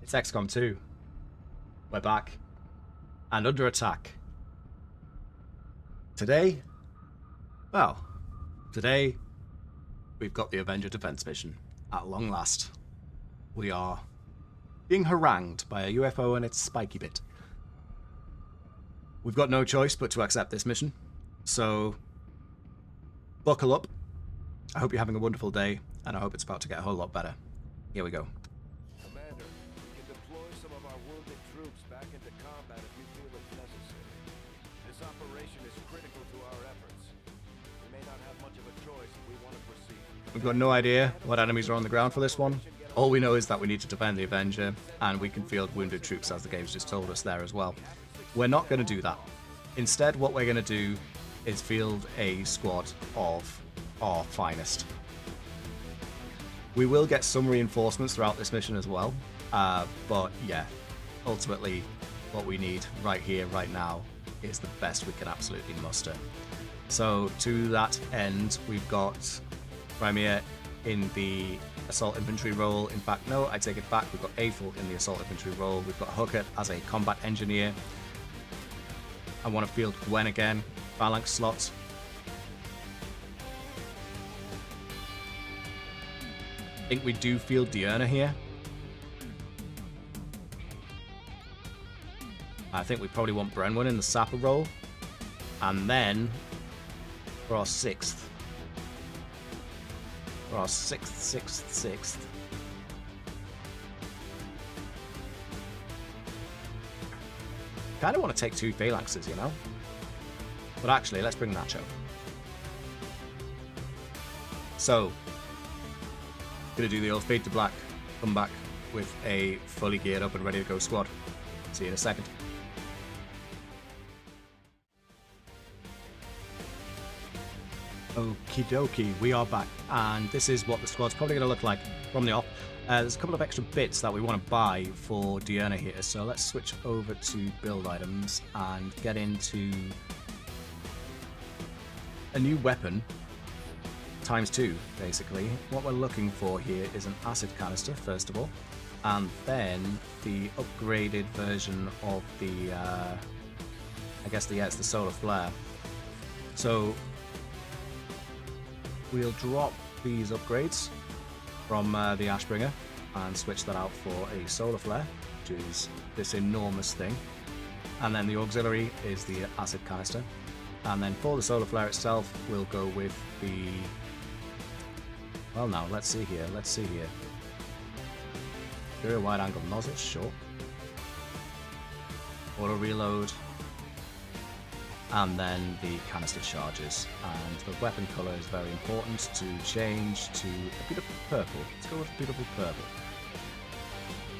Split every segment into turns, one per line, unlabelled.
It's XCOM 2. We're back. And under attack. Today? Well, today we've got the Avenger defense mission. At long last. We are being harangued by a UFO and its spiky bit. We've got no choice but to accept this mission. So, buckle up. I hope you're having a wonderful day, and I hope it's about to get a whole lot better. Here we go.
Commander, we can deploy some of our wounded troops back into combat if you feel it's necessary. This operation is critical to our efforts. We may not have much of a choice if we want to proceed.
We've got no idea what enemies are on the ground for this one. All we know is that we need to defend the Avenger, and we can field wounded troops as the game's just told us there as well. We're not going to do that. Instead, what we're going to do is field a squad of our finest. We will get some reinforcements throughout this mission as well, but yeah, ultimately what we need right here, right now, is the best we can absolutely muster. So to that end, we've got Premier in the assault infantry role. In fact, no, I take it back. We've got Aethel in the assault infantry role. We've got Hooker as a combat engineer. I want to field Gwen again, phalanx slot. I think we do field Diurna here. I think we probably want Brenwyn in the sapper role. And then for our sixth. Sixth. Kind of want to take two phalanxes, you know? But actually, let's bring Nacho. So, gonna do the old fade to black, come back with a fully geared up and ready to go squad. See you in a second. Okie dokie, we are back, and this is what the squad's probably going to look like from the off. There's a couple of extra bits that we want to buy for Diurna here, so let's switch over to build items and get into a new weapon, ×2 basically. What we're looking for here is an acid canister first of all, and then the upgraded version of the, it's the solar flare. So we'll drop these upgrades from the Ashbringer and switch that out for a solar flare, which is this enormous thing. And then the auxiliary is the acid canister. And then for the solar flare itself, we'll go with the... Well, now, let's see here. Very wide angle nozzle, sure. Auto reload. And then the canister charges, and the weapon color is very important to change to a beautiful purple. Let's go with beautiful purple.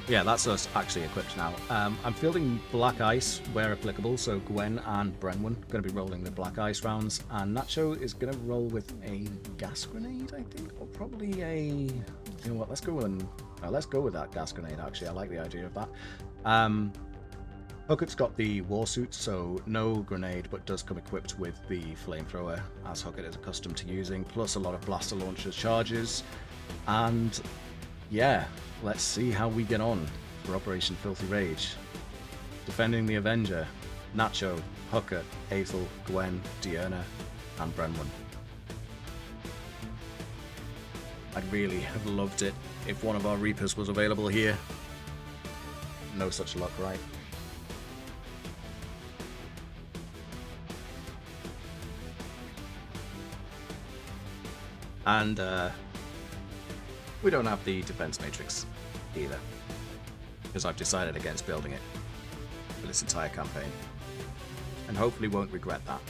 Yeah, that's us actually equipped now. I'm fielding Black Ice where applicable, so Gwen and Brenwyn are going to be rolling the Black Ice rounds, and Nacho is going to roll with a gas grenade, I think, or probably a... You know what? Let's go with that gas grenade. Actually, I like the idea of that. Hooker's got the warsuit, so no grenade, but does come equipped with the flamethrower, as Hooker is accustomed to using, plus a lot of blaster launcher charges. And yeah, let's see how we get on for Operation Filthy Rage. Defending the Avenger, Nacho, Hooker, Aethel, Gwen, Diurna, and Brenwyn. I'd really have loved it if one of our Reapers was available here. No such luck, right? And we don't have the defense matrix either, because I've decided against building it for this entire campaign, and hopefully won't regret that.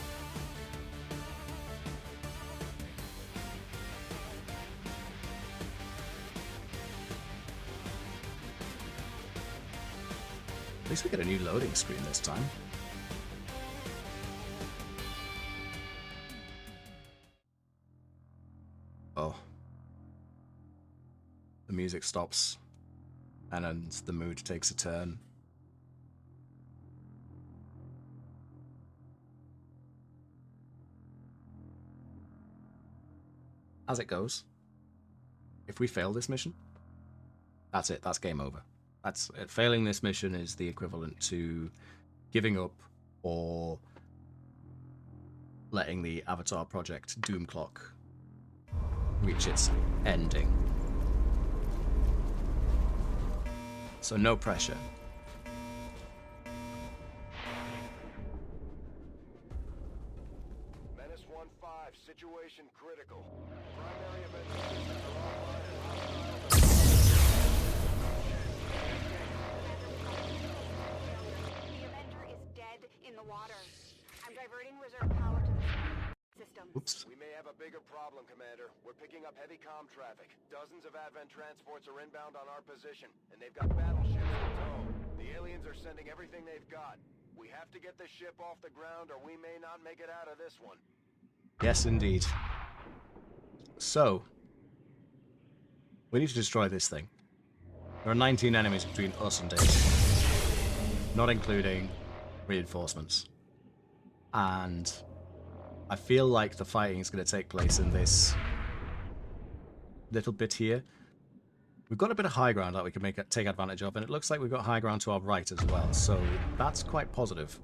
At least we get a new loading screen this time. Oh. The music stops, and then the mood takes a turn. As it goes, if we fail this mission, that's it, that's game over. That's failing this mission is the equivalent to giving up or letting the Avatar Project Doom Clock reach its ending. So no pressure.
Menace 1-5, situation critical. Primary event systems are online and
The Avenger is dead in the water. I'm diverting reserve power to the system.
Oops.
We may have a bigger problem, Commander. We're picking up heavy comm traffic. Dozens of Advent transports are inbound on our position, and they've got battleships in tow. The aliens are sending everything they've got. We have to get this ship off the ground, or we may not make it out of this one.
Yes, indeed. So, we need to destroy this thing. There are 19 enemies between us and it, not including reinforcements. And I feel like the fighting is going to take place in this little bit here. We've got a bit of high ground that we can take advantage of, and it looks like we've got high ground to our right as well, so that's quite positive.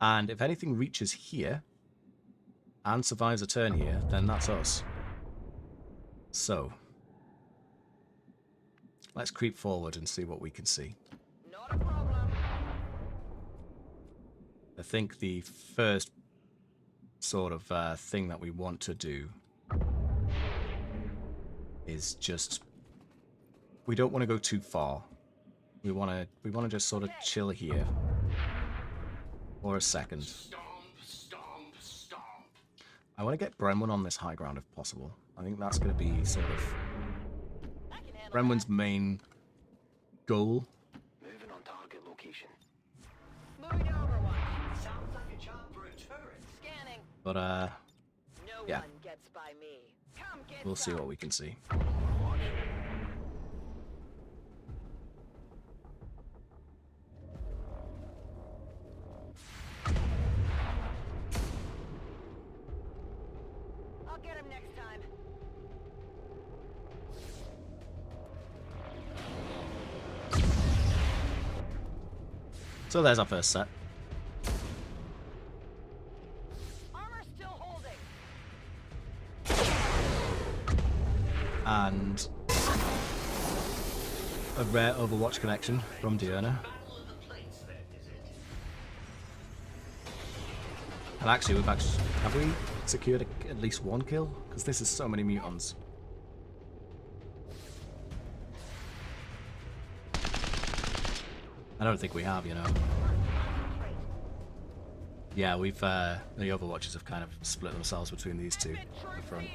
And if anything reaches here and survives a turn here, then that's us. So let's creep forward and see what we can see.
Not a problem.
I think the first sort of thing that we want to do is just, we don't want to go too far. We want to just sort of chill here for a second.
Stomp, stomp, stomp.
I want to get Brenwan on this high ground if possible. I think that's going to be sort of
I can handle
Brenwan's main goal.
Moving on target location.
that. Moving to Overwatch.
Sounds like a job for a turret.
Scanning.
But
No
yeah.
one gets by me. Come get
We'll see
some.
what we can see.
I'll get him next time.
So there's our first set.
Armor still holding.
And a rare Overwatch connection from Diurna.
Battle of the plates then, is it?
And actually, have we secured at least one kill? Because this is so many mutons. I don't think we have, you know. Yeah, we've the Overwatchers have kind of split themselves between these two at the front.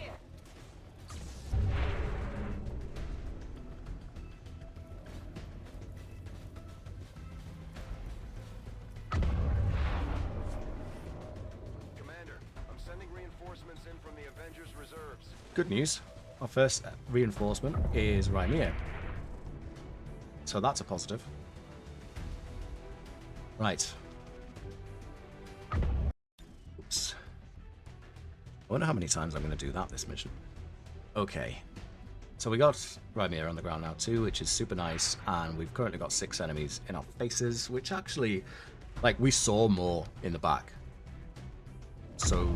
Commander, I'm sending reinforcements in from the Avengers reserves.
Good news. Our first reinforcement is Rymir. So that's a positive. Right. Oops. I wonder how many times I'm going to do that this mission. Okay. So we got Rymir on the ground now too, which is super nice, and we've currently got 6 enemies in our faces, which actually, like, we saw more in the back. So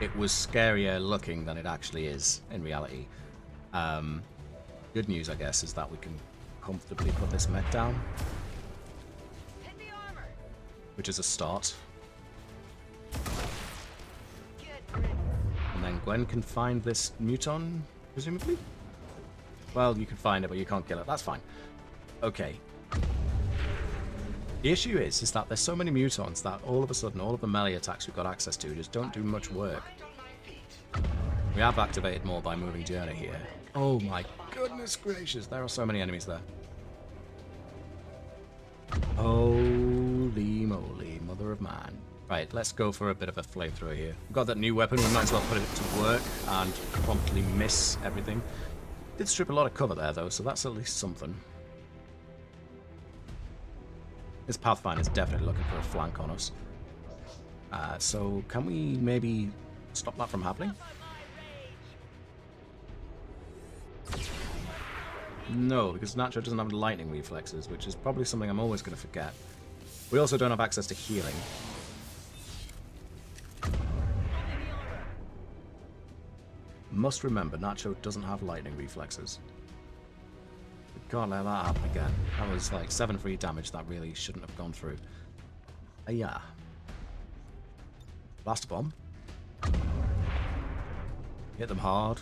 it was scarier looking than it actually is in reality. Good news, I guess, is that we can comfortably put this mech down,
Hit the armor.
which is a start.
Good riddance.
And then Gwen can find this muton, presumably? Well, you can find it, but you can't kill it. That's fine. Okay. The issue is that there's so many mutons that all of a sudden, all of the melee attacks we've got access to just don't do much work.
Right on my feet.
We have activated more by moving Diurna here. Oh my goodness gracious, there are so many enemies there. Holy moly, mother of man. Right, let's go for a bit of a flamethrower here. We've got that new weapon, we might as well put it to work and promptly miss everything. Did strip a lot of cover there though, so that's at least something. This Pathfinder's definitely looking for a flank on us. So can we maybe stop that from happening?
On my rage.
No, because Nacho doesn't have lightning reflexes, which is probably something I'm always going to forget. We also don't have access to healing. Must remember, Nacho doesn't have lightning reflexes. We can't let that happen again. That was like 7 free damage that really shouldn't have gone through. Yeah. Blaster bomb. Hit them hard.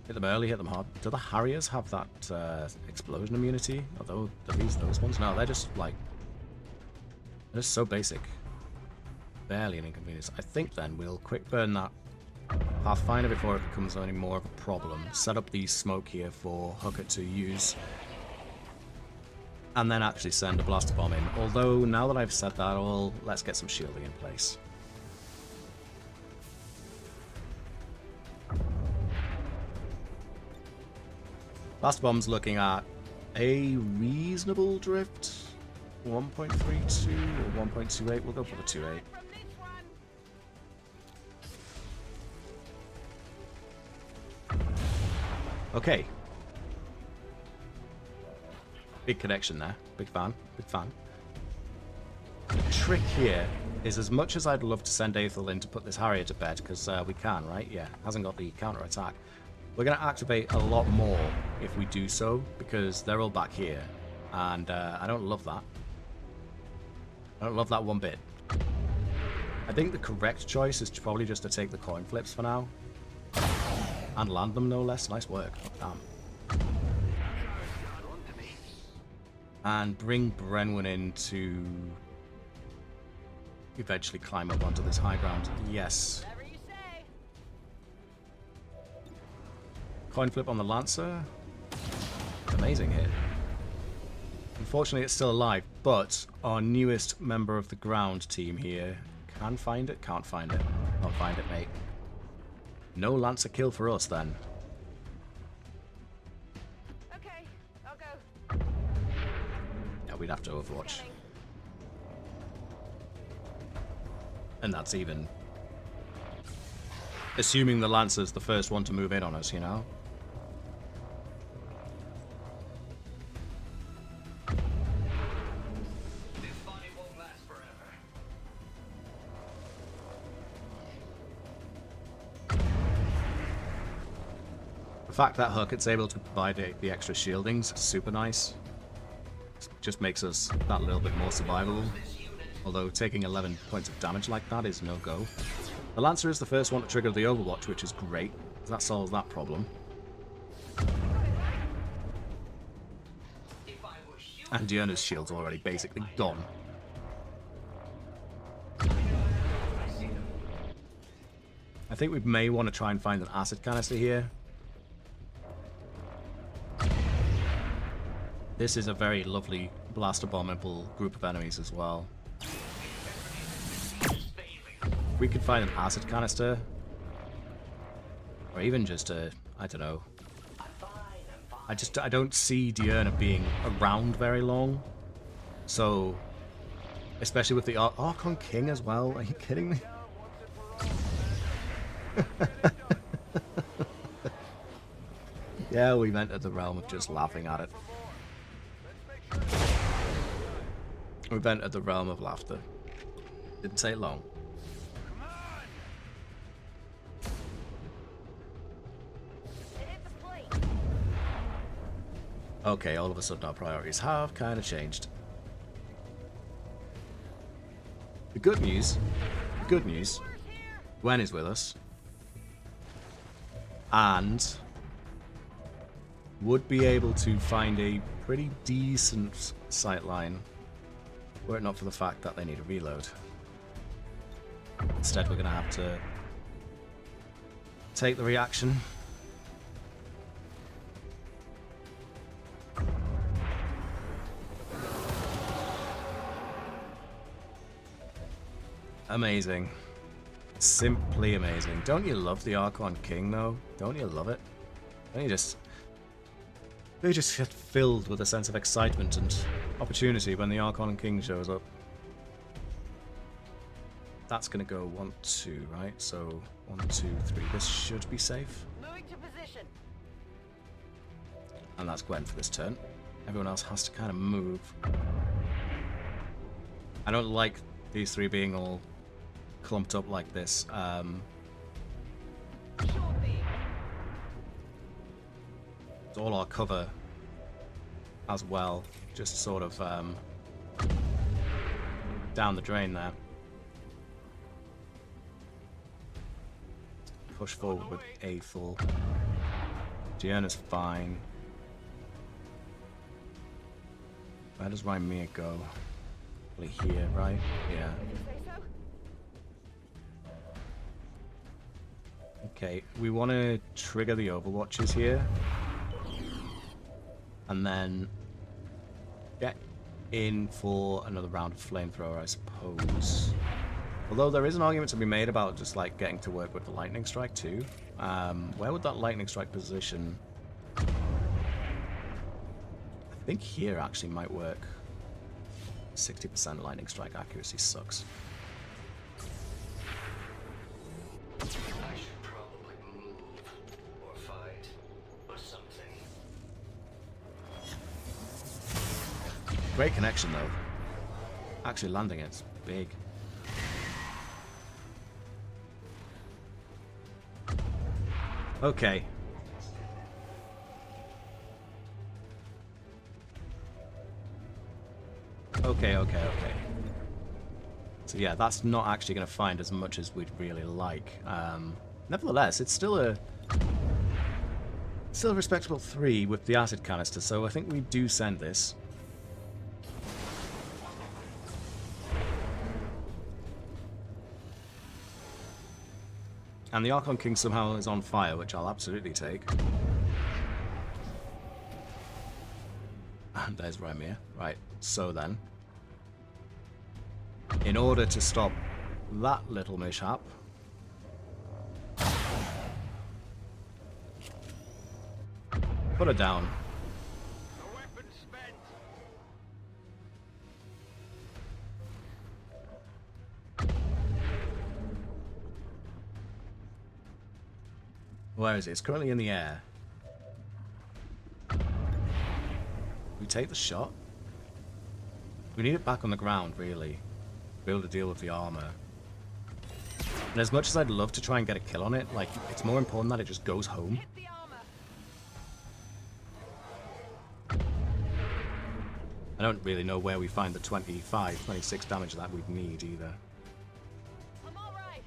Hit them early, hit them hard. Do the Harriers have that explosion immunity? Are these those ones? No, they're just like... They're just so basic. Barely an inconvenience. I think then we'll quick burn that Pathfinder before it becomes any more of a problem. Set up the smoke here for Hooker to use. And then actually send a blaster bomb in. Although, now that I've said that all, let's get some shielding in place. Blaster bomb's looking at a reasonable drift. 1.32 or 1.28. We'll go for the 2.8. Okay. Big connection there. Big fan. Big fan. The trick here is, as much as I'd love to send Aethel in to put this Harrier to bed, because we can, right? Yeah, hasn't got the counter-attack. We're going to activate a lot more if we do so, because they're all back here. And I don't love that. I don't love that one bit. I think the correct choice is probably just to take the coin flips for now. And land them, no less. Nice work. Damn. And bring Brenwyn in to eventually climb up onto this high ground. Yes. Coin flip on the Lancer. Amazing hit. Unfortunately, it's still alive, but our newest member of the ground team here can find it, can't find it. Not find it, mate. No Lancer kill for us, then.
Okay, I'll go.
Yeah, we'd have to Overwatch. And that's even assuming the Lancer's the first one to move in on us, you know?
This body won't last forever.
The fact that Hooker's able to provide the extra shielding's super nice. Just makes us that little bit more survivable. Although taking 11 points of damage like that is no go. The Lancer is the first one to trigger the Overwatch, which is great. That solves that problem. And Diurna's shield's already basically gone. I think we may want to try and find an acid canister here. This is a very lovely blaster bombable group of enemies as well. We could find an acid canister, or even just a, I don't know. I don't see Diurna being around very long. So, especially with the Archon King as well. Are you kidding me? Yeah, we entered the realm of just laughing at it. We've entered the realm of laughter. Didn't take long. Okay, all of a sudden our priorities have kind of changed. The good news, Gwen is with us. And would be able to find a pretty decent sightline were it not for the fact that they need a reload. Instead, we're going to have to take the reaction. Amazing. Simply amazing. Don't you love the Archon King, though? Don't you love it? Don't you just... They just get filled with a sense of excitement and opportunity when the Archon King shows up. That's gonna go 1, 2, right? So 1, 2, 3. This should be safe.
Moving to position.
And that's Gwen for this turn. Everyone else has to kind of move. I don't like these three being all clumped up like this. It's all our cover as well, just sort of down the drain there. Push forward with a full. Gianna's fine. Where does Rymir go? Probably here, right? Yeah. Okay, we want to trigger the Overwatches here. And then get in for another round of flamethrower, I suppose. Although there is an argument to be made about just like getting to work with the lightning strike too. Where would that lightning strike position? I think here actually might work. 60% lightning strike accuracy sucks.
I should probably move or fight or something.
Great connection though. Actually landing it's big. Okay. Okay. So yeah, that's not actually going to find as much as we'd really like. Nevertheless, it's still a respectable 3 with the acid canister, so I think we do send this. And the Archon King somehow is on fire, which I'll absolutely take. And there's Rymir. Right, so then, in order to stop that little mishap, put her down.
The weapon's spent.
Where is it? It's currently in the air. We take the shot. We need it back on the ground, really. To be able to deal with the armor. And as much as I'd love to try and get a kill on it, like, it's more important that it just goes home.
Hit the armor.
I don't really know where we find the 25, 26 damage that we'd need either.
I'm all right.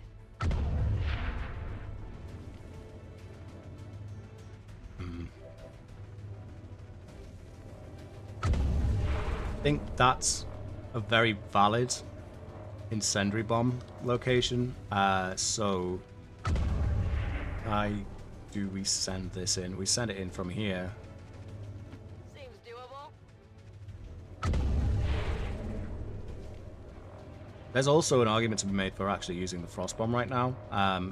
I think that's a very valid incendiary bomb location. So do we send this in? We send it in from here.
Seems doable.
There's also an argument to be made for actually using the frost bomb right now.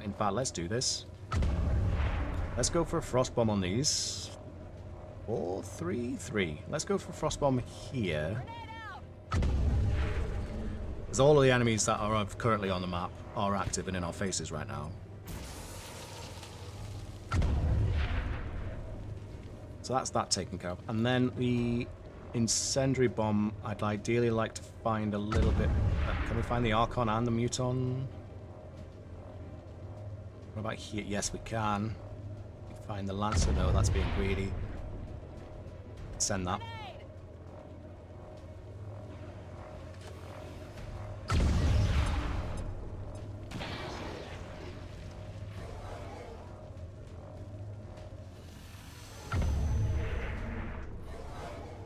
In fact, let's do this. Let's go for a frost bomb on these. 4, 3, 3. Let's go for a frost bomb here. Because all of the enemies that are currently on the map are active and in our faces right now. So that's that taken care of. And then the incendiary bomb, I'd ideally like to find a little bit... can we find the Archon and the Muton? What about here? Yes, we can. We find the Lancer. No, that's being greedy. Send that.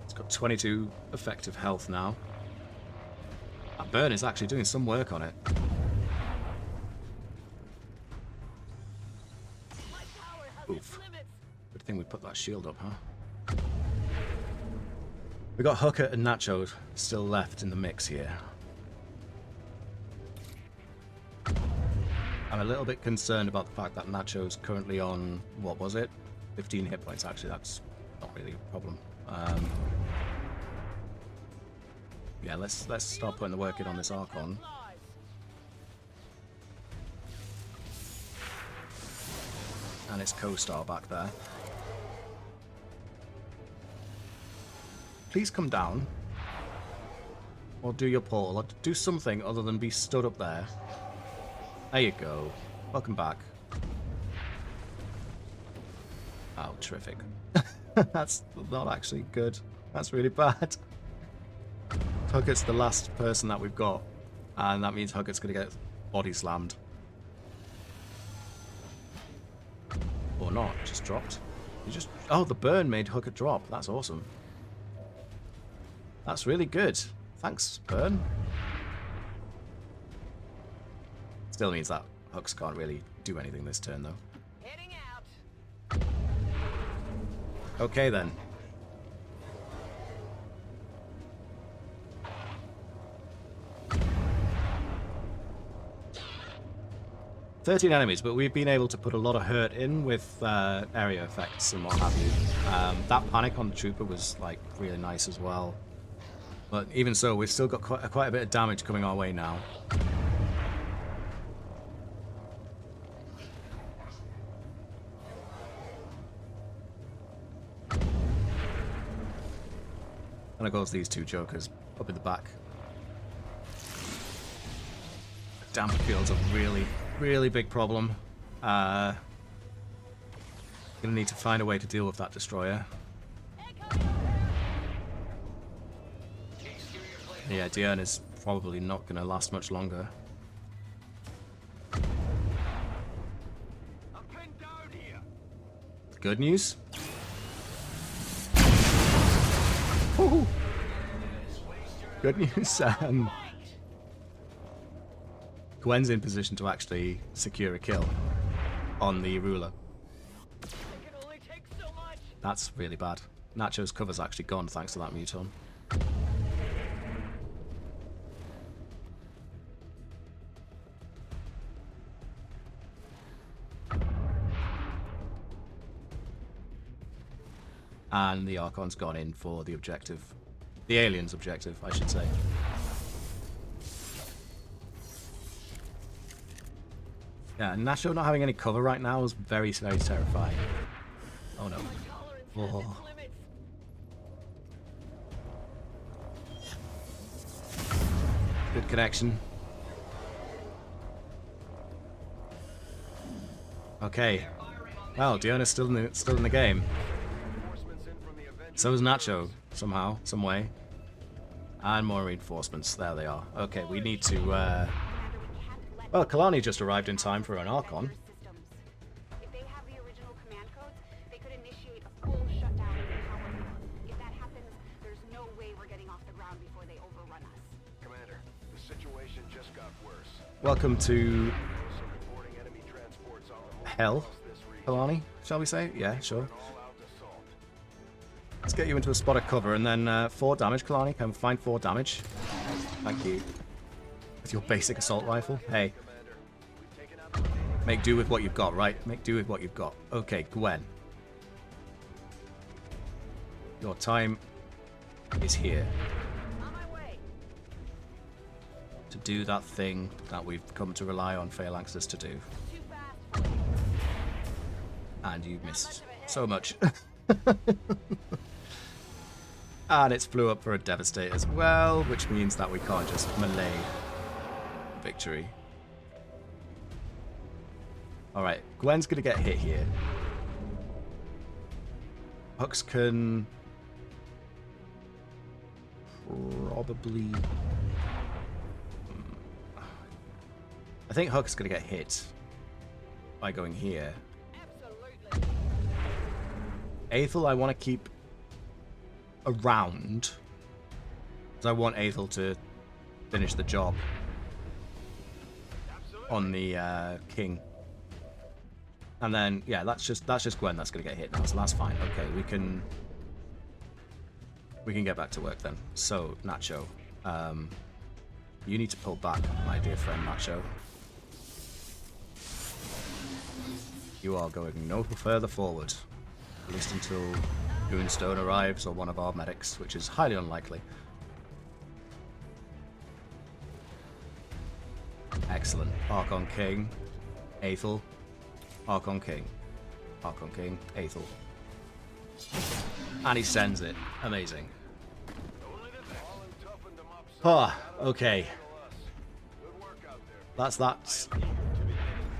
It's got 22 effective health now. That burn is actually doing some work on it. Oof. Good thing we put that shield up, huh? We got Hooker and Nacho still left in the mix here. I'm a little bit concerned about the fact that Nacho's currently on, what was it? 15 hit points. Actually, that's not really a problem. Yeah, let's start putting the work in on this Archon. And its co-star back there. please come down? Or do your portal, or do something other than be stood up there. There you go. Welcome back. Oh, terrific. That's not actually good. That's really bad. Hugget's the last person that we've got, and that means Hugget's going to get body slammed. Or not, just dropped. You just... Oh, the burn made Hugget drop. That's awesome. That's really good. Thanks, burn. Still means that Hux can't really do anything this turn, though.
Heading out.
Okay, then. "13 enemies, but we've been able to put a lot of hurt in with area effects and what have you. That panic on the trooper was like really nice as well. But even so, we've still got quite a bit of damage coming our way now. And of course, these two jokers up in the back. Damp field's a really, really big problem. Gonna need to find a way to deal with that destroyer. Yeah, Diurn is probably not gonna last much longer.
I'm pinned down here.
Good news? Woohoo! Good news. Gwen's in position to actually secure a kill on the ruler. That's really bad. Nacho's cover's actually gone thanks to that muton. And the Archon's gone in for the objective. The alien's objective, I should say. Yeah, Nacho not having any cover right now is very, very terrifying. Oh no. Oh. Good connection. Okay. Well, Diona's still in the game. So is Nacho, somehow, some way. And more reinforcements. There they are. Okay, we need to, Well, Kalani just arrived in time for an Archon.
If they have the original command codes, they could initiate a full shutdown of the power core. If that happens, there's no way we're getting off the ground before they overrun us.
Commander, the situation just got worse.
Welcome to
Also reporting enemy transports on the whole
hell,
across this region.
Kalani, shall we say? Yeah, sure.
All-out assault.
Let's get you into a spot of cover, and then 4 damage, Kalani. Come find 4 damage. Thank you. With your basic assault rifle. Hey.
Commander, we've taken out the remaining.
Make do with what you've got, right? Make do with what you've got. Okay, Gwen. Your time is here
On my way.
to do that thing that we've come to rely on Phalanxes to do.
Too fast.
And you missed so much. And it's flew up for a Devastate as well, which means that we can't just melee victory. Alright, Gwen's gonna get hit here. Hux can probably... I think Hux is gonna get hit by going here.
Absolutely.
Aethel I want to keep around, because I want Aethel to finish the job on the king. And then yeah, that's just Gwen that's gonna get hit now, so that's fine. Okay, we can get back to work then. So Nacho, you need to pull back, my dear friend Nacho. You are going no further forward, at least until Moonstone arrives or one of our medics, which is highly unlikely. Excellent. Archon King, Aethel, Archon King, Archon King, Aethel. And he sends it. Amazing. Ah, okay.
Good work out there.
That's that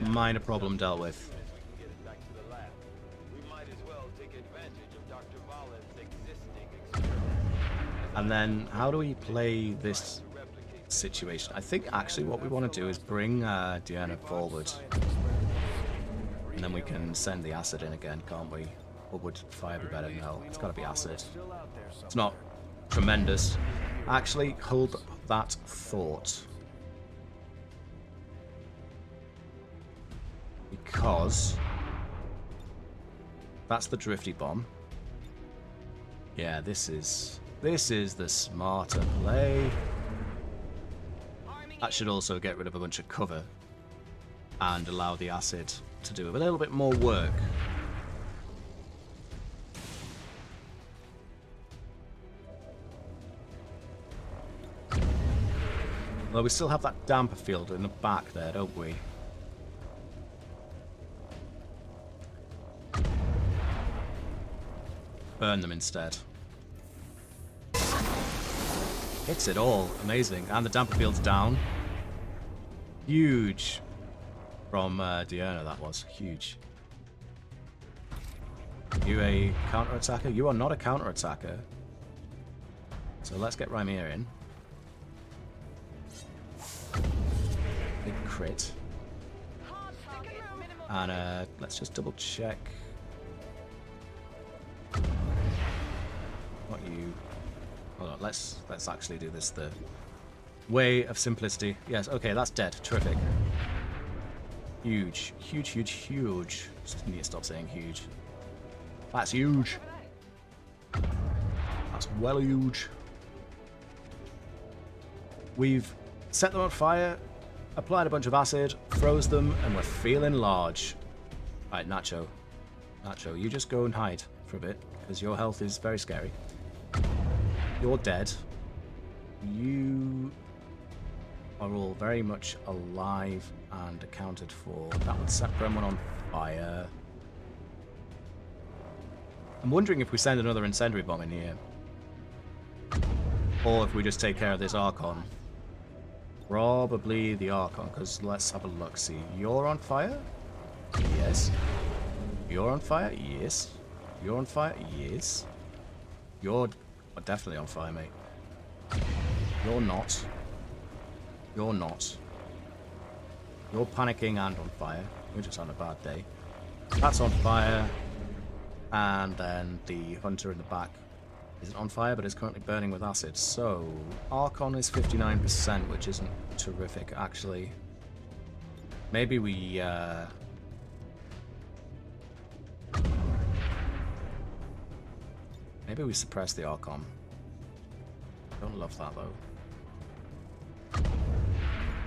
minor problem dealt with.
As we can get it back to the lab, we might as well take advantage of Dr. Valen's existing experiment.
And then, how do we play this situation? I think actually what we want to do is bring Deanna forward. And then we can send the acid in again, can't we? Or would fire be better? No, it's got to be acid. It's not tremendous. Actually, hold that thought. Because that's the drifty bomb. Yeah, this is the smarter play. That should also get rid of a bunch of cover and allow the acid to do a little bit more work. Well, we still have that damper field in the back there, don't we? Burn them instead. Hits it all. Amazing. And the damper field's down. Huge. From Deanna, that was. Huge. You a counter-attacker? You are not a counter-attacker. So let's get Rymir in. Big crit. And let's just double check. What you... Hold on, let's actually do this the way of simplicity. Yes, okay, that's dead. Terrific. Huge. Huge, huge, huge. Just need to stop saying huge. That's huge. That's well huge. We've set them on fire, applied a bunch of acid, froze them, and we're feeling large. Right, Nacho. Nacho, you just go and hide for a bit, because your health is very scary. You're dead. You are all very much alive and accounted for. That would set Gremlin on fire. I'm wondering if we send another incendiary bomb in here. Or if we just take care of this Archon. Probably the Archon, because let's have a look. See, you're on fire? Yes. You're on fire? Yes. You're on fire? Yes. You're definitely on fire, mate. You're not. You're not. You're panicking and on fire. You're just on a bad day. That's on fire. And then the hunter in the back isn't on fire, but is currently burning with acid. So, Archon is 59%, which isn't terrific, actually. Maybe we, maybe we suppress the Archon. Don't love that, though.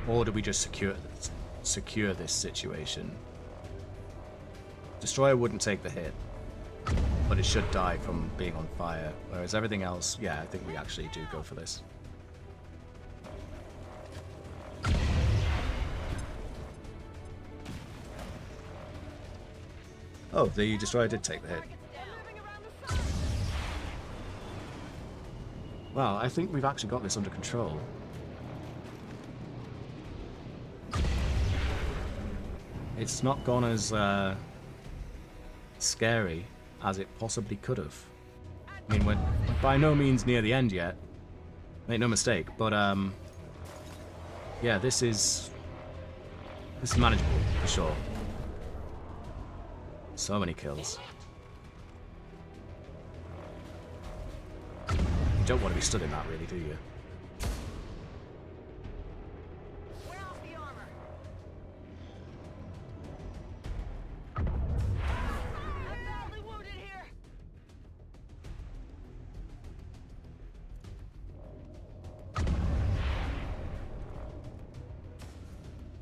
Or do we just secure this situation? Destroyer wouldn't take the hit, but it should die from being on fire. Whereas everything else, yeah, I think we actually do go for this. Oh, the Destroyer did take the hit. Wow, I think we've actually got this under control. It's not gone as scary as it possibly could have. I mean, we're by no means near the end yet. Make no mistake, but yeah, this is manageable for sure. So many kills. You don't want to be stood in that, really, do you?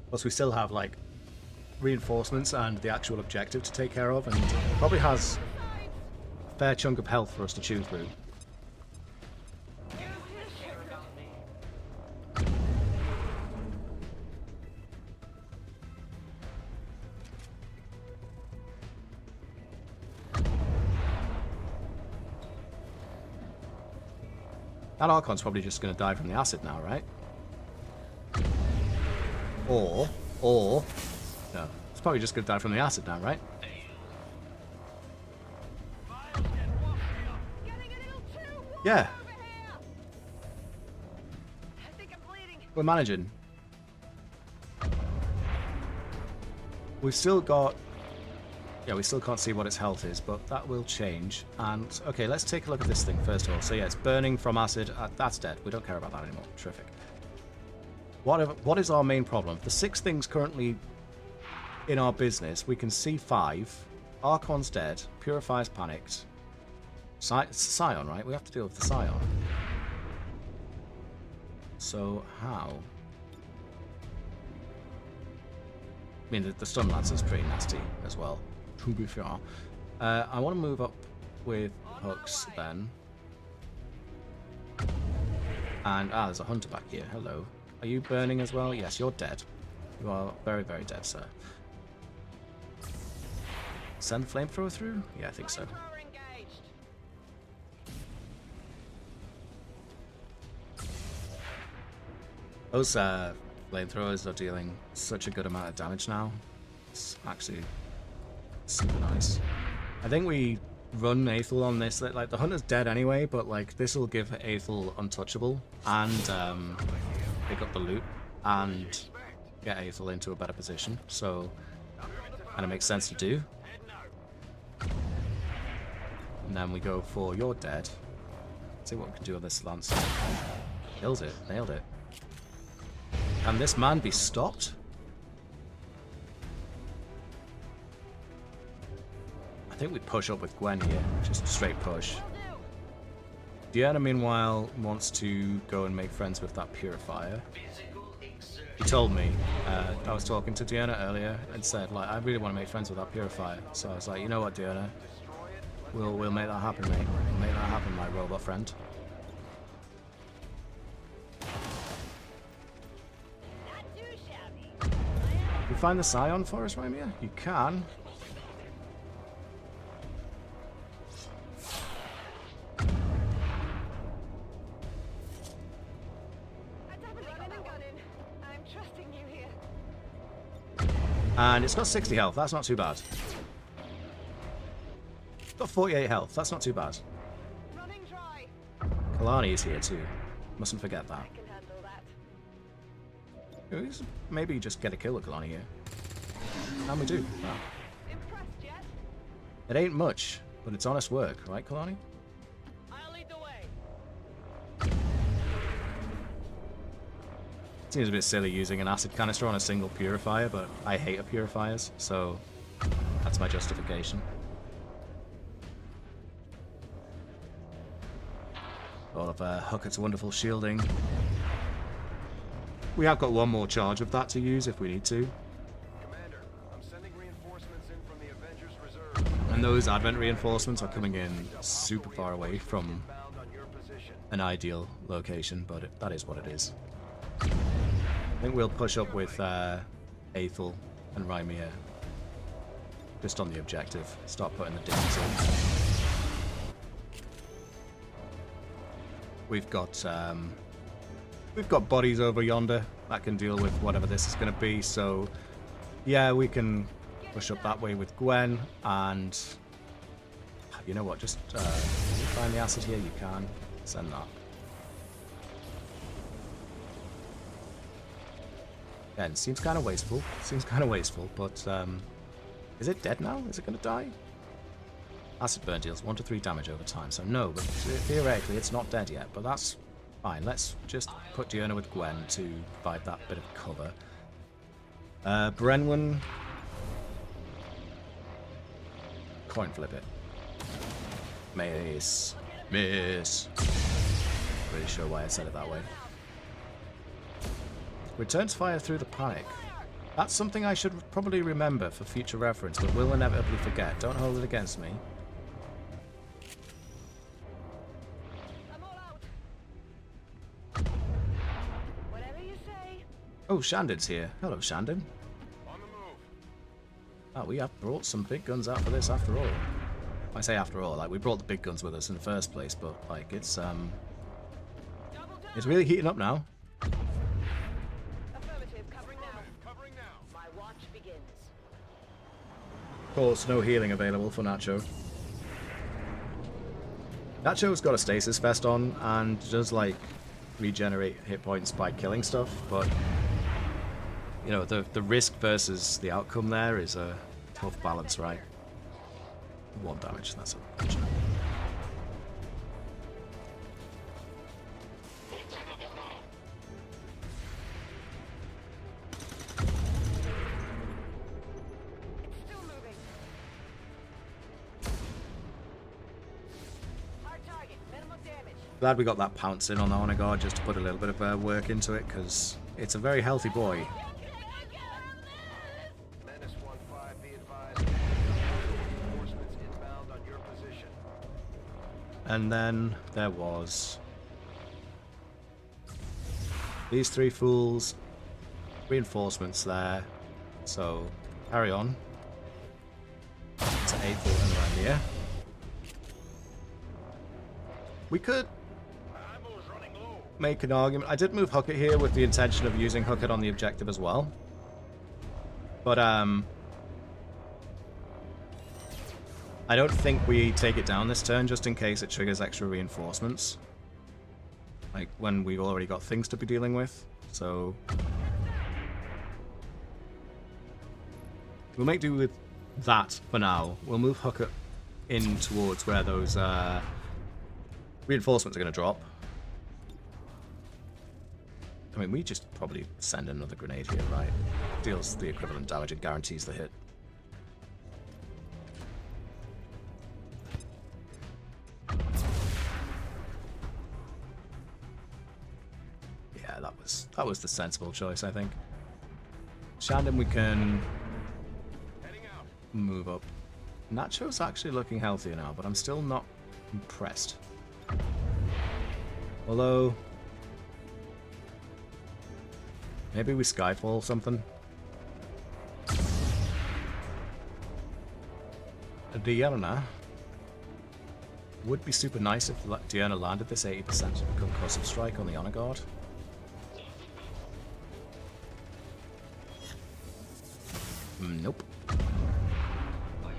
Plus, we still have, like, reinforcements and the actual objective to take care of, and probably has a fair chunk of health for us to chew through. That Archon's probably just going to die from the acid now, right? Or, no, it's probably just going to die from the acid now, right? Yeah.
I think I'm bleeding.
We're managing. We've still got... Yeah, we still can't see what its health is, but that will change. And, okay, let's take a look at this thing first of all. So yeah, it's burning from acid. That's dead. We don't care about that anymore. Terrific. What is our main problem? The 6 things currently in our business, we can see 5. Archon's dead. Purifier's panicked. Scion, right? We have to deal with the Scion. So, how? I mean, the Stun Lancer's pretty nasty as well, to be fair. I want to move up with Hooks then. And, there's a Hunter back here. Hello. Are you burning as well? Yes, you're dead. You are very, very dead, sir. Send the flamethrower through? Yeah, I think so. Those flamethrowers are dealing such a good amount of damage now. It's actually super nice. I think we run Aethel on this. Like, the Hunter's dead anyway, but like this will give Aethel untouchable and pick up the loot and get Aethel into a better position. So kind of makes sense to do. And then we go for you're dead. Let's see what we can do with this Lancer. Kills it. Nailed it. Can this man be stopped? I think we push up with Gwen here. Just straight push. Deanna, meanwhile, wants to go and make friends with that Purifier. He told me, I was talking to Deanna earlier and said, like, I really want to make friends with that Purifier. So I was like, you know what, Deanna? We'll make that happen, mate. We'll make that happen, my robot friend. You find the Scion for us, Rymia? You can.
I'm trusting you here.
And it's got 60 health. That's not too bad. It's got 48 health. That's not too bad.
Running dry.
Kalani is here too. Mustn't forget that.
I can handle that.
Maybe just get a kill with Kalani here. And we do. Wow.
Impressed yet?
It ain't much, but it's honest work, right, Kalani?
I'll lead the way.
Seems a bit silly using an acid canister on a single purifier, but I hate purifiers, so that's my justification. All of Huckett's wonderful shielding. We have got one more charge of that to use if we need to.
Commander, I'm sending reinforcements in from the Avengers Reserve.
And those Advent reinforcements are coming in super far away from
Bound on your position.
an ideal location, but that is what it is. I think we'll push up with Aethel and Rymia just on the objective. Start putting the dings in. We've got bodies over yonder that can deal with whatever this is going to be. So yeah, we can push up that way with Gwen, and you know what? Just can you find the acid here? You can send that. Again, seems kind of wasteful. Seems kind of wasteful, but is it dead now? Is it going to die? Acid burn deals 1 to 3 damage over time, so no, but theoretically it's not dead yet, but that's fine. Let's just put Diurna with Gwen to provide that bit of cover. Brenwyn, coin flip it. Miss. Miss. Really sure why I said it that way. Returns fire through the panic. That's something I should probably remember for future reference, but will inevitably forget. Don't hold it against me.
I'm all out. Whatever you say.
Oh, Shandon's here. Hello, Shandon.
On the move.
Oh, we have brought some big guns out for this after all. I say after all, like, we brought the big guns with us in the first place, but, like, it's It's really heating up now.
Affirmative, covering now.
Covering now.
My watch begins.
Of course, no healing available for Nacho. Nacho's got a stasis vest on and does like regenerate hit points by killing stuff, but you know, the risk versus the outcome there is a tough balance, right? 1 damage, that's unfortunate.
Still moving. Hard target. Minimum damage.
Glad we got that pounce in on the honor guard just to put a little bit of work into it, because it's a very healthy boy.
Menace 1-5, be advised. Reinforcements inbound on your position.
And then there was these 3 fools, reinforcements there, so carry on to 8th and around here. We could
Ammo's running low.
make an argument. I did move Huckett here with the intention of using Huckett on the objective as well, but I don't think we take it down this turn just in case it triggers extra reinforcements. Like when we've already got things to be dealing with. So we'll make do with that for now. We'll move Huckett in towards where those reinforcements are going to drop. I mean, we just probably send another grenade here, right? Deals the equivalent damage, it guarantees the hit. That was the sensible choice, I think. Shandon, we can
Heading out.
move up. Nacho's actually looking healthier now, but I'm still not impressed. Although, maybe we Skyfall something. Diana would be super nice if Diana landed this 80% concussive strike on the honor guard. Nope.
Are you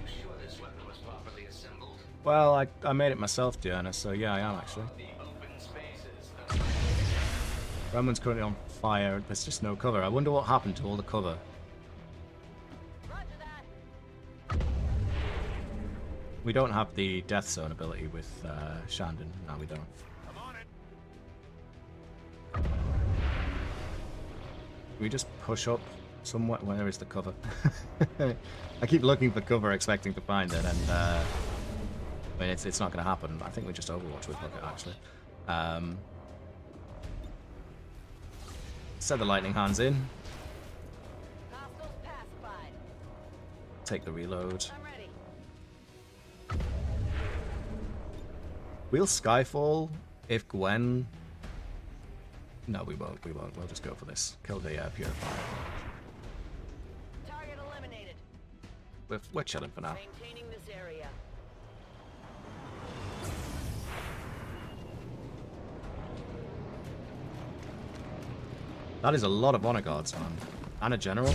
sure this weapon was properly assembled?
Well, I made it myself, Diana, so yeah, I am actually.
The open spaces.
Roman's currently on fire. There's just no cover. I wonder what happened to all the cover.
Roger that.
We don't have the death zone ability with Shandon. No, we don't.
I'm on it.
We just push up somewhere. Where is the cover? I keep looking for cover, expecting to find it, and I mean, it's not going to happen. I think we just Overwatch with Bucket, actually. Set the lightning hands in.
Hostiles pacified.
Take the reload.
I'm ready.
We'll Skyfall if Gwen... No, we won't. We won't. We'll just go for this. Kill the Purifier.
Target eliminated.
We're chilling for now.
Maintaining this area.
That is a lot of honor guards, man. And a general.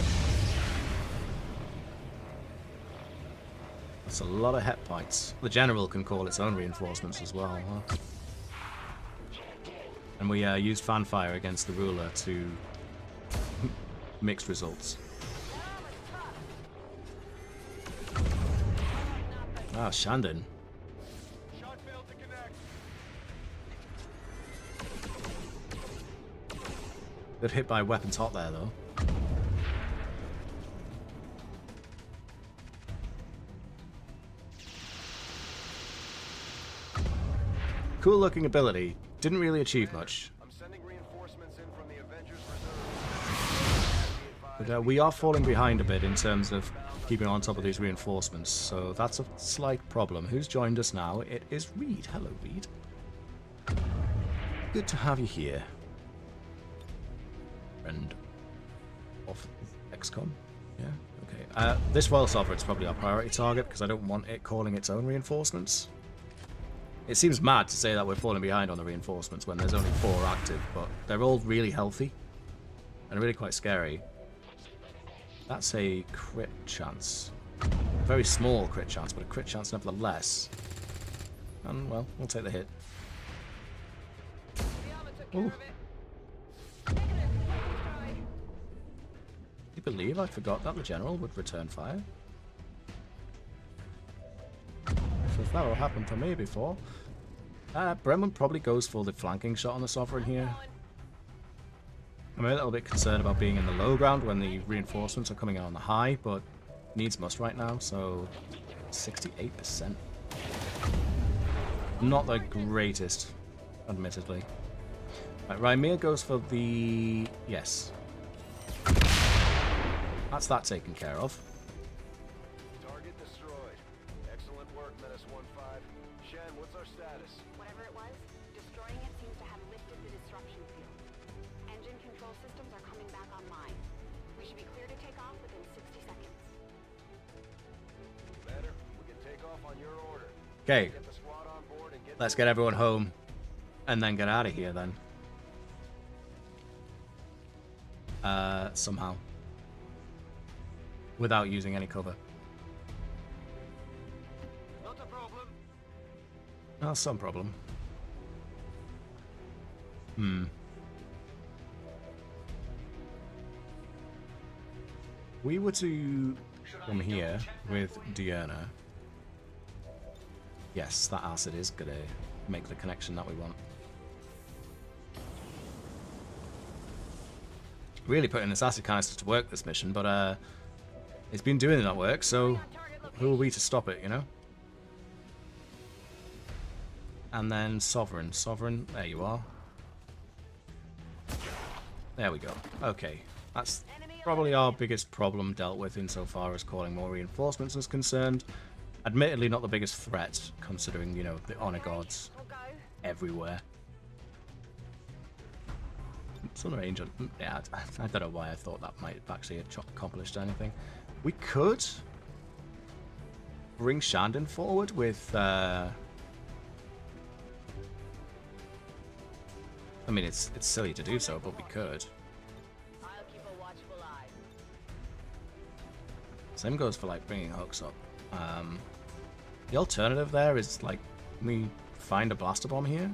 That's a lot of hit points. The general can call its own reinforcements as well, huh? And we used fanfire against the ruler to mixed results. Ah, Shandon.
Shot failed to connect.
Good hit by weapons hot there, though. Cool looking ability. Didn't really achieve much.
I'm sending reinforcements in from the Avengers Reserve.
But we are falling behind a bit in terms of keeping on top of these reinforcements, so that's a slight problem. Who's joined us now? It is Reed. Hello, Reed. Good to have you here. Friend of XCOM. Yeah, okay. This Royal Sovereign's probably our priority target because I don't want it calling its own reinforcements. It seems mad to say that we're falling behind on the reinforcements when there's only 4 active, but they're all really healthy and really quite scary. That's a crit chance. A very small crit chance, but a crit chance nevertheless. And, well, we'll take the hit. Ooh. Can you believe I forgot that the general would return fire? So if that will happen to me before. Bremen probably goes for the flanking shot on the Sovereign here. I'm a little bit concerned about being in the low ground when the reinforcements are coming out on the high, but needs must right now, so 68%. Not the greatest, admittedly. Right, Rymir goes for the... yes. That's that taken care of.
Target destroyed. Excellent work, Menace 1-5. Shen, what's our status?
Whatever it was, destroying it seems to have lifted the disruption field. Engine control systems are coming back online. We should be clear to take off within 60 seconds.
Better. We can take off on your order.
Okay,
Get the squad on board and get
let's get everyone home and then get out of here then. Somehow. Without using any cover.
Not a problem.
Oh, some problem. We were to come here with Diana. Yes, that acid is gonna make the connection that we want. Really putting this acid canister to work this mission, but it's been doing that work, so who are we to stop it, you know? And then Sovereign. Sovereign, there you are. There we go. Okay, that's probably our biggest problem dealt with insofar as calling more reinforcements is concerned. Admittedly not the biggest threat, considering, you know, the honor guards everywhere. Sun Angel, yeah, I don't know why I thought that might have actually accomplished anything. We could bring Shandon forward with, I mean, it's silly to do so, but we could.
I'll keep a watchful eye.
Same goes for, like, bringing hooks up. The alternative there is, like, we find a blaster bomb here?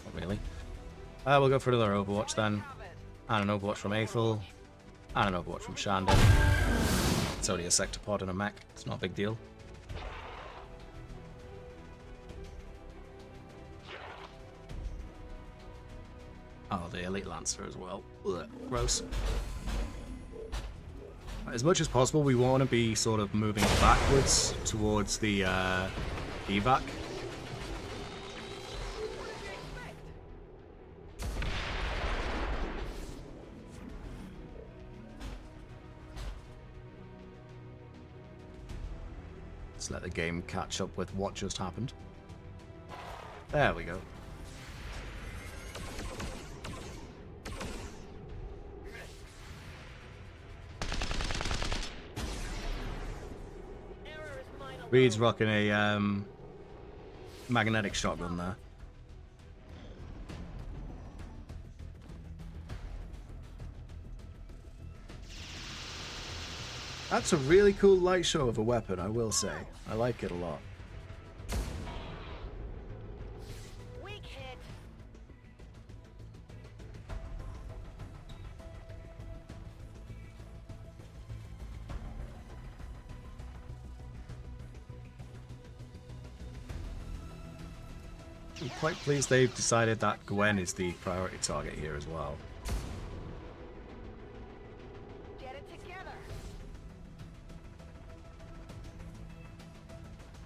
Not really. We'll go for another Overwatch then. And an Overwatch from Aethel. And an Overwatch from Shandon. It's only a sector pod and a mech. It's not a big deal. Oh, the Elite Lancer as well. Ugh, gross. As much as possible, we want to be sort of moving backwards towards the evac. Let's let the game catch up with what just happened. There we go. Reed's rocking a magnetic shotgun there. That's a really cool light show of a weapon, I will say. I like it a lot.
Weak hit.
I'm quite pleased they've decided that Gwen is the priority target here as well.
Get it together.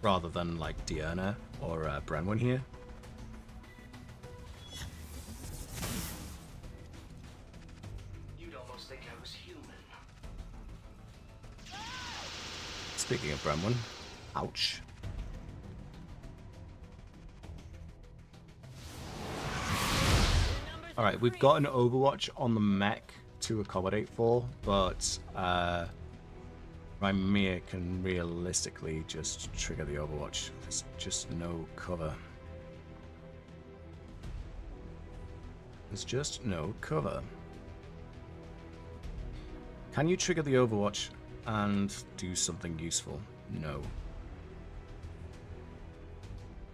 Rather than like Diana or Brenwyn here.
You'd almost think I was human.
Speaking of Brenwyn, ouch. Alright, we've got an Overwatch on the mech to accommodate for, but Rymir can realistically just trigger the Overwatch. There's just no cover. There's just no cover. Can you trigger the Overwatch and do something useful? No.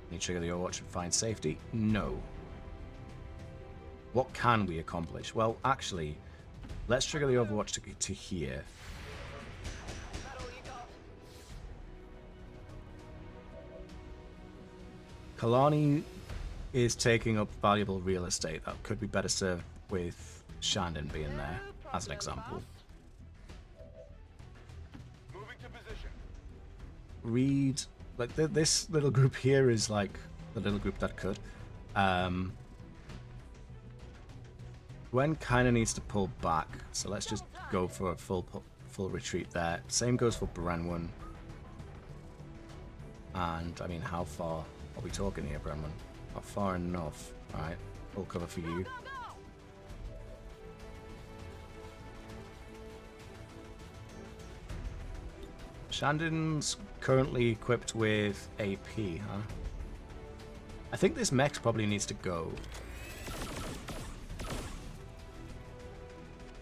Can you trigger the Overwatch and find safety? No. What can we accomplish? Well, actually, let's trigger the Overwatch to here. Kalani is taking up valuable real estate that could be better served with Shandon being there, as an example.
Moving to position.
Reed, like this little group here is like the little group that could. Gwen kind of needs to pull back, so let's just go for a full retreat there. Same goes for Brenwan. And I mean, how far are we talking here, Brenwan? Not far enough. All right, full cover for you. Shandon's currently equipped with AP, huh? I think this mech probably needs to go.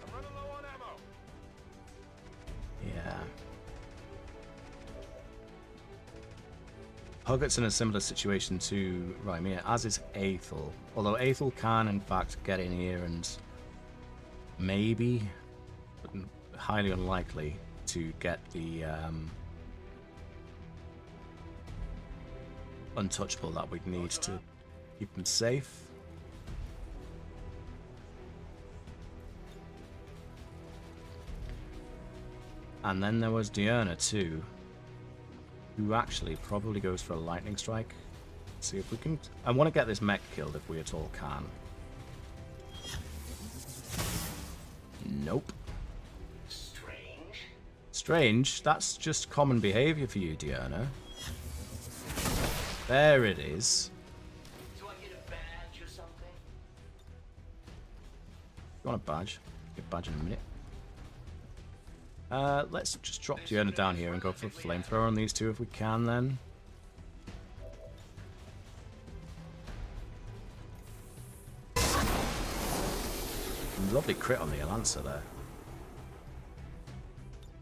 I'm running low on ammo.
Yeah. Hoggett's in a similar situation to Rymir, as is Aethel. Although Aethel can, in fact, get in here and maybe, but highly unlikely, to get the untouchable that we'd need to keep them safe. And then there was Diurna too, who actually probably goes for a lightning strike. See if we can. I want to get this mech killed if we at all can. Nope. Strange? That's just common behavior for you, Diurna. There it is.
Do I get a badge or something?
You want a badge? Get a badge in a minute. Let's just drop Diurna down here and go for a flamethrower on these two if we can then. Lovely crit on the Lancer there.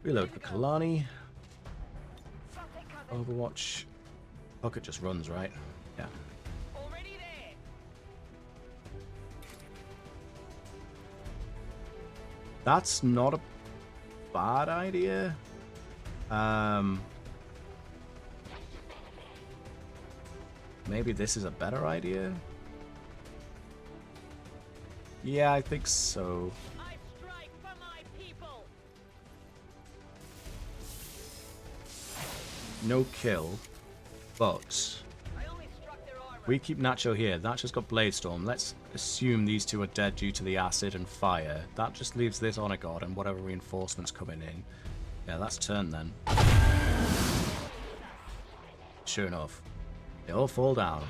Reload for Kalani. Overwatch. Pocket just runs, right? Yeah.
Already there.
That's not a bad idea. Maybe this is a better idea. Yeah, I think so.
I strike for my people.
No kill, but
I only struck their armor.
we keep Nacho here. Nacho's got Blade Storm. Let's assume these two are dead due to the acid and fire. That just leaves this Honor God and whatever reinforcements coming in. Yeah, that's turn then. Sure enough, they all fall down.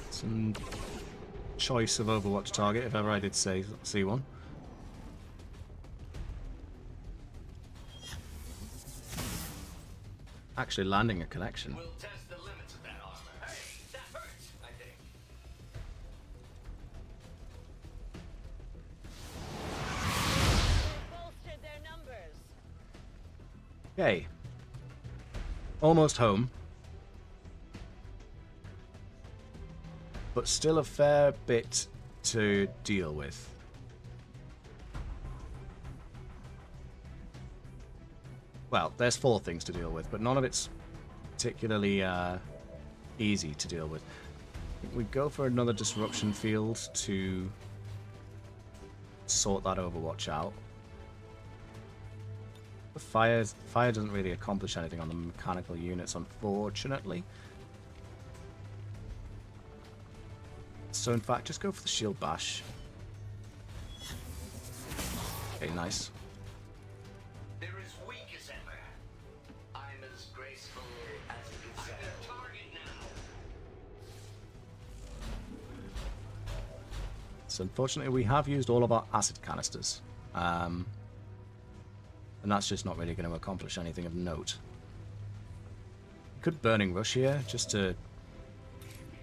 Some choice of Overwatch target, if ever I did see one. Actually landing a connection.
We'll test the limits of that armor. Hey, that hurts, I think.
They bolstered their numbers.
Okay. Almost home. But still a fair bit to deal with. Well, there's 4 things to deal with, but none of it's particularly easy to deal with. We go for another disruption field to sort that Overwatch out. The fire doesn't really accomplish anything on the mechanical units, unfortunately. So in fact, just go for the shield bash. Okay, nice.
They're as weak as ever. I'm as graceful as a gazelle. I'm their target now.
Unfortunately, we have used all of our acid canisters. And that's just not really going to accomplish anything of note. Could Burning Rush here, just to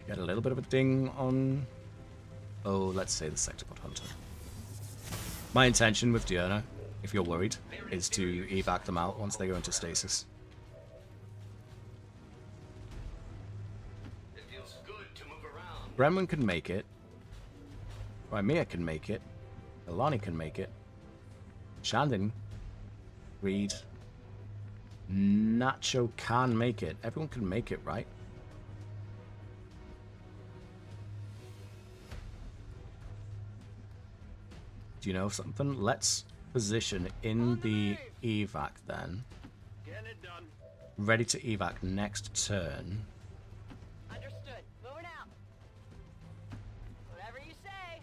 get a little bit of a ding on... Oh, let's say the Sectopod Hunter. My intention with Diurna, if you're worried, is to evac them out once they go into stasis.
It feels good to move around.
Brenwan can make it. Crimea can make it. Ilani can make it. Shandon, Reed, Nacho can make it. Everyone can make it, right? Do you know something? Let's position in the evac then.
Getting it done.
Ready to evac next turn.
Understood. Moving out. Whatever you say.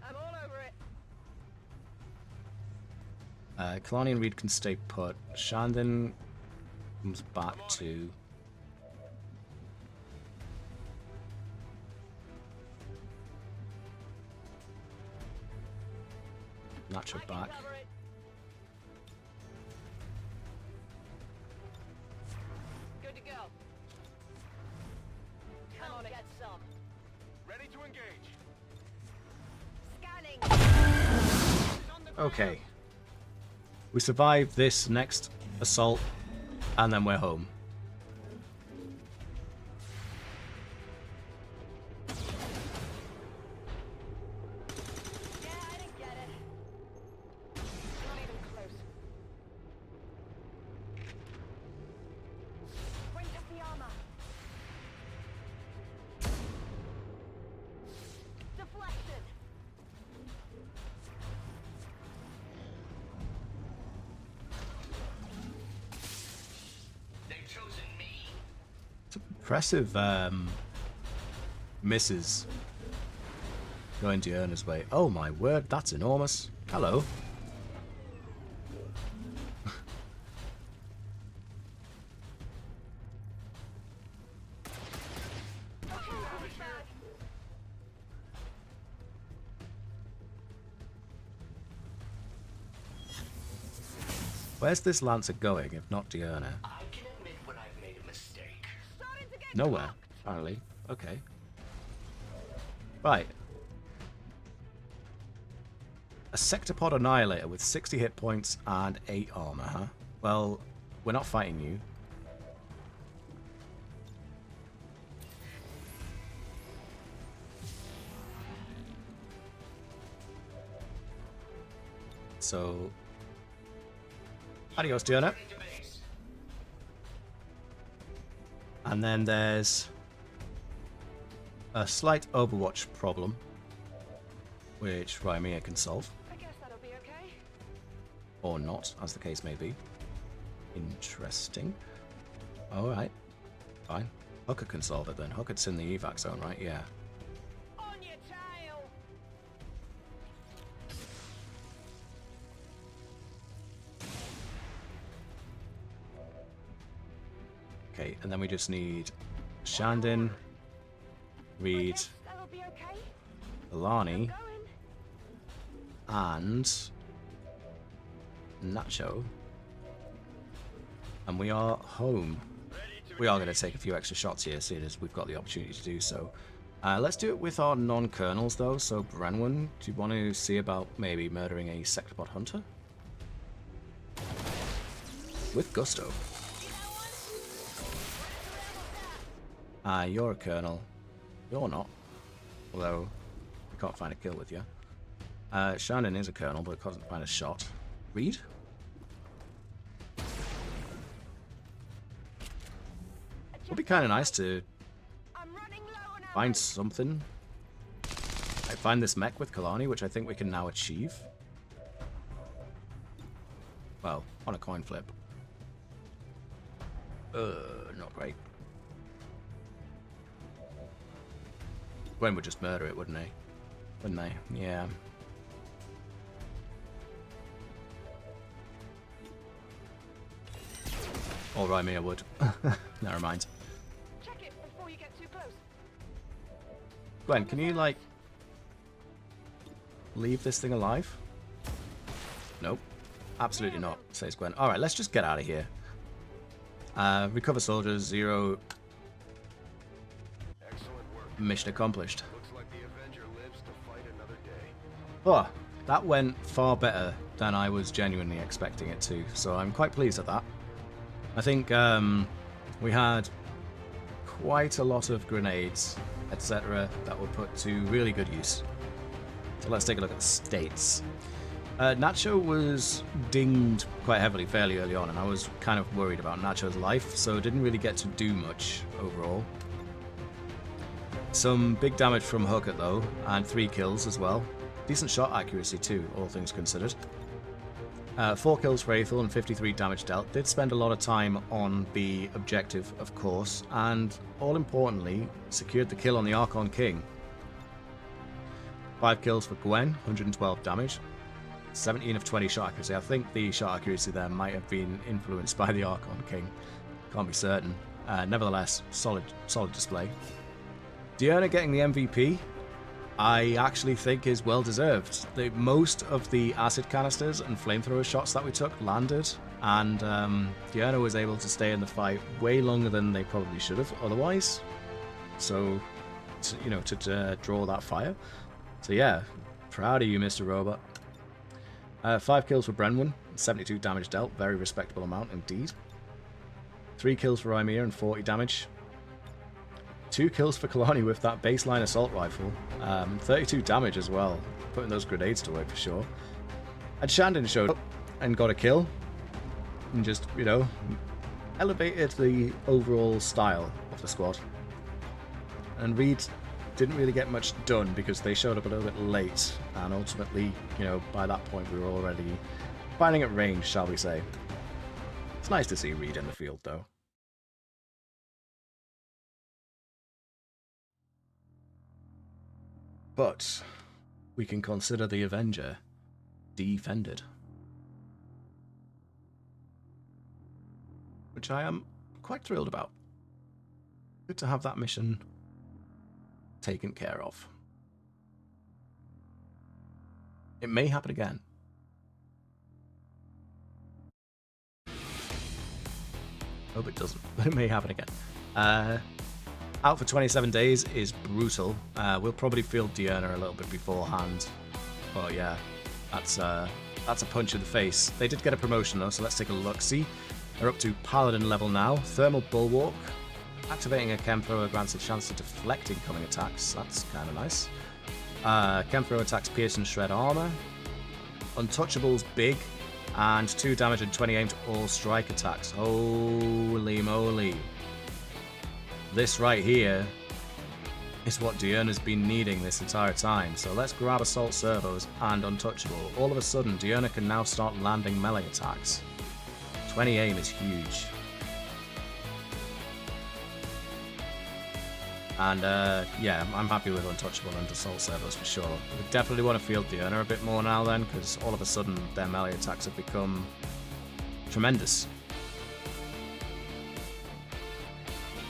I'm all over it.
Kalani and Reed can stay put. Shandon comes back to... Nacho
I can
back.
cover it. Good to go. Come on, get some.
Ready to engage.
Scanning.
Okay. We survive this next assault, and then we're home.
Yeah, I didn't get it. Not even close. Bring up the armor.
Deflection.
They've chosen me.
It's impressive misses going Diurna's way. Oh my word, that's enormous. Hello. Where's this Lancer going, if not Diurna?
I can admit when I've made a mistake.
Starting to get
Nowhere,
cocked.
apparently. Okay. Right. A Sectopod Annihilator with 60 hit points and 8 armor, huh? Well, we're not fighting you. So... Adios, Diurna.
Returning to base.
And then there's a slight Overwatch problem, which Rymea can solve,
I guess that'll be okay.
or not, as the case may be. Interesting. Alright, fine. Hooker can solve it then. Hooker's in the evac zone, right? Yeah.
On your tail.
Okay, and then we just need Shandon, Reed,
Guess that'll be okay.
Alani,
Going.
and Nacho. And we are home. We are going to take a few extra shots here, seeing as we've got the opportunity to do so. Let's do it with our non-colonels, though. So, Brenwan, do you want to see about maybe murdering a Sectopod Hunter? With gusto. You're a colonel. You're not. Although, we can't find a kill with you. Shannon is a colonel, but can't find a shot. Reed? Would be kind of nice to
I'm running low on ammo.
find something. I find this mech with Kalani, which I think we can now achieve. Well, on a coin flip. Not great. Gwen would just murder it, wouldn't he? Wouldn't they? Yeah. Or Rymea would. Never mind.
Check it before you get too close.
Gwen, can you, like, leave this thing alive? Nope. Absolutely not, says Gwen. Alright, let's just get out of here. Recover soldiers, 0.
Excellent work.
Mission accomplished.
Looks like the Avenger lives to fight another day.
Oh, that went far better than I was genuinely expecting it to, so I'm quite pleased at that. I think we had quite a lot of grenades, etc., that were put to really good use. So let's take a look at the states. Nacho was dinged quite heavily fairly early on, and I was kind of worried about Nacho's life, so didn't really get to do much overall. Some big damage from Hooker though, and 3 kills as well. Decent shot accuracy too, all things considered. 4 kills for Aethel and 53 damage dealt. Did spend a lot of time on the objective, of course, and all importantly, secured the kill on the Archon King. 5 kills for Gwen, 112 damage. 17 of 20 shot accuracy. I think the shot accuracy there might have been influenced by the Archon King. Can't be certain. Nevertheless, solid display. Diurna getting the MVP, I actually think is well deserved. Most of the acid canisters and flamethrower shots that we took landed, and Diurna was able to stay in the fight way longer than they probably should have otherwise. So, to draw that fire. So yeah, proud of you, Mr. Robot. 5 kills for Brenwyn, 72 damage dealt, very respectable amount indeed. 3 kills for Ymir and 40 damage. 2 kills for Kalani with that baseline assault rifle, 32 damage as well, putting those grenades to work for sure. And Shandon showed up and got a kill, and just, elevated the overall style of the squad. And Reed didn't really get much done because they showed up a little bit late, and ultimately, by that point we were already fighting at range, shall we say. It's nice to see Reed in the field though. But we can consider the Avenger defended, which I am quite thrilled about. Good to have that mission taken care of. It may happen again. Hope it doesn't, but it may happen again. Out for 27 days is brutal. We'll probably field Diurna a little bit beforehand, but yeah, that's a punch in the face. They did get a promotion though, so let's take a look. See, they're up to Paladin level now. Thermal Bulwark. Activating a Chem Thrower grants a chance to deflect incoming attacks. That's kind of nice. Chem Thrower attacks pierce and shred armor. Untouchable's big, and 2 damage and 20 aim to all strike attacks. Holy moly. This right here is what Diurna's been needing this entire time. So let's grab Assault Servos and Untouchable. All of a sudden, Diurna can now start landing melee attacks. 20 aim is huge. And yeah, I'm happy with Untouchable and Assault Servos for sure. We definitely want to field Diurna a bit more now then, because all of a sudden their melee attacks have become tremendous.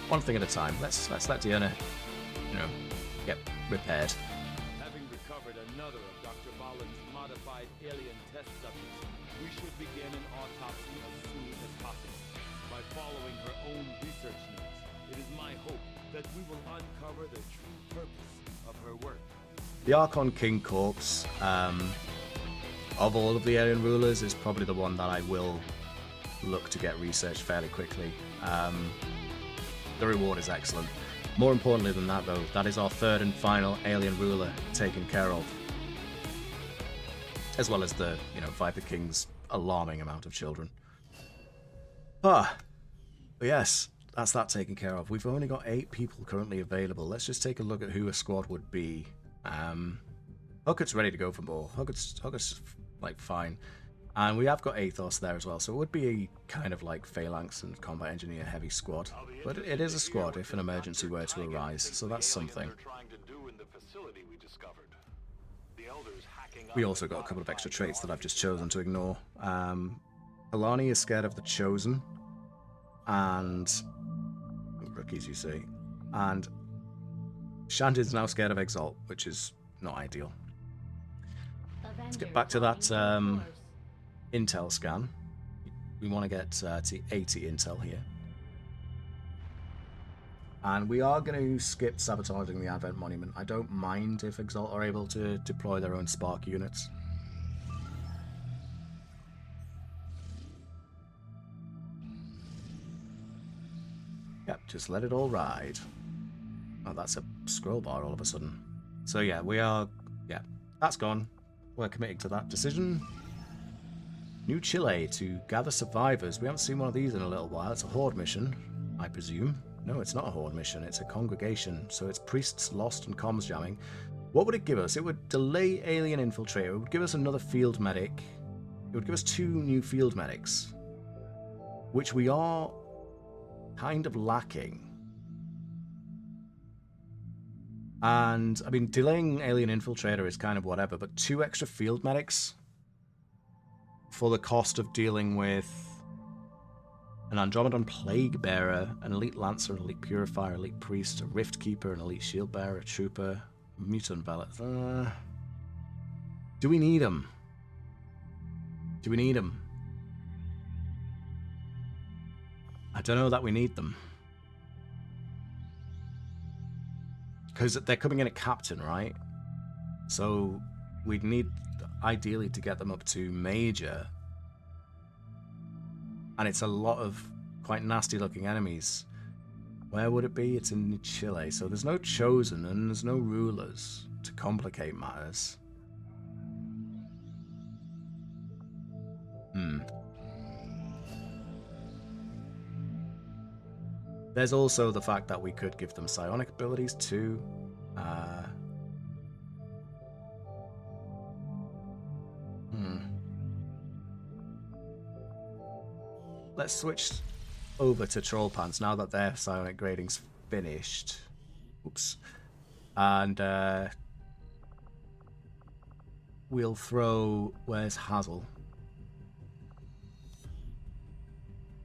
One thing at a time. Let's let Diurna, get repaired.
Having recovered another of Dr. Ballin's modified alien test subjects, we should begin an autopsy as soon as possible. By following her own research notes, it is my hope that we will uncover the true purpose of her work.
The Archon King corpse, of all of the alien rulers, is probably the one that I will look to get researched fairly quickly. The reward is excellent. More importantly than that though, that is our 3rd and final alien ruler taken care of. As well as the, Viper King's alarming amount of children. But yes, that's that taken care of. We've only got 8 people currently available. Let's just take a look at who a squad would be. Hooker's ready to go for more. Hooker's like fine. And we have got Athos there as well, so it would be a kind of like Phalanx and Combat Engineer heavy squad. But it is a squad if an emergency were to arise, so that's something. We also got a couple of extra traits that I've just chosen to ignore. Alani is scared of the Chosen, and rookies you see, and Shandy's now scared of Exalt, which is not ideal. Let's get back to that intel scan. We want to get to 80 intel here. And we are going to skip sabotaging the Advent Monument. I don't mind if Exalt are able to deploy their own Spark units. Yep, just let it all ride. Oh, that's a scroll bar all of a sudden. So yeah, yeah, that's gone. We're committing to that decision. New Chile to gather survivors. We haven't seen one of these in a little while. It's a horde mission, I presume. No, it's not a horde mission. It's a congregation. So it's priests lost and comms jamming. What would it give us? It would delay alien infiltrator. It would give us another field medic. It would give us 2 new field medics, which we are kind of lacking. And, I mean, delaying alien infiltrator is kind of whatever, but 2 extra field medics for the cost of dealing with an Andromedan Plague Bearer, an Elite Lancer, an Elite Purifier, Elite Priest, a Rift Keeper, an Elite Shield Bearer, a Trooper, a Mutant Valet. Do we need them? Do we need them? I don't know that we need them. Because they're coming in at Captain, right? So we'd need, ideally, to get them up to Major. And it's a lot of quite nasty looking enemies. Where would it be? It's in Chile. So there's no Chosen and there's no Rulers to complicate matters. There's also the fact that we could give them psionic abilities too. Let's switch over to Troll Pants now that their psionic grading's finished. Oops. And we'll throw... Where's Hazel?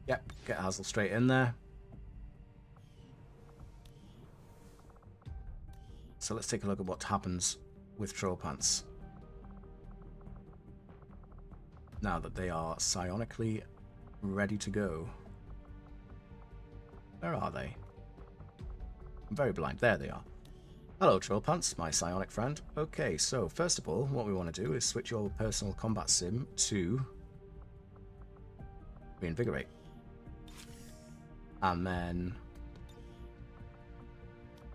Yep, get Hazel straight in there. So let's take a look at what happens with Troll Pants now that they are psionically ready to go. Where are they? I'm very blind. There they are. Hello, Troll Pants, my psionic friend. Okay, so first of all, what we want to do is switch your personal combat sim to Reinvigorate. And then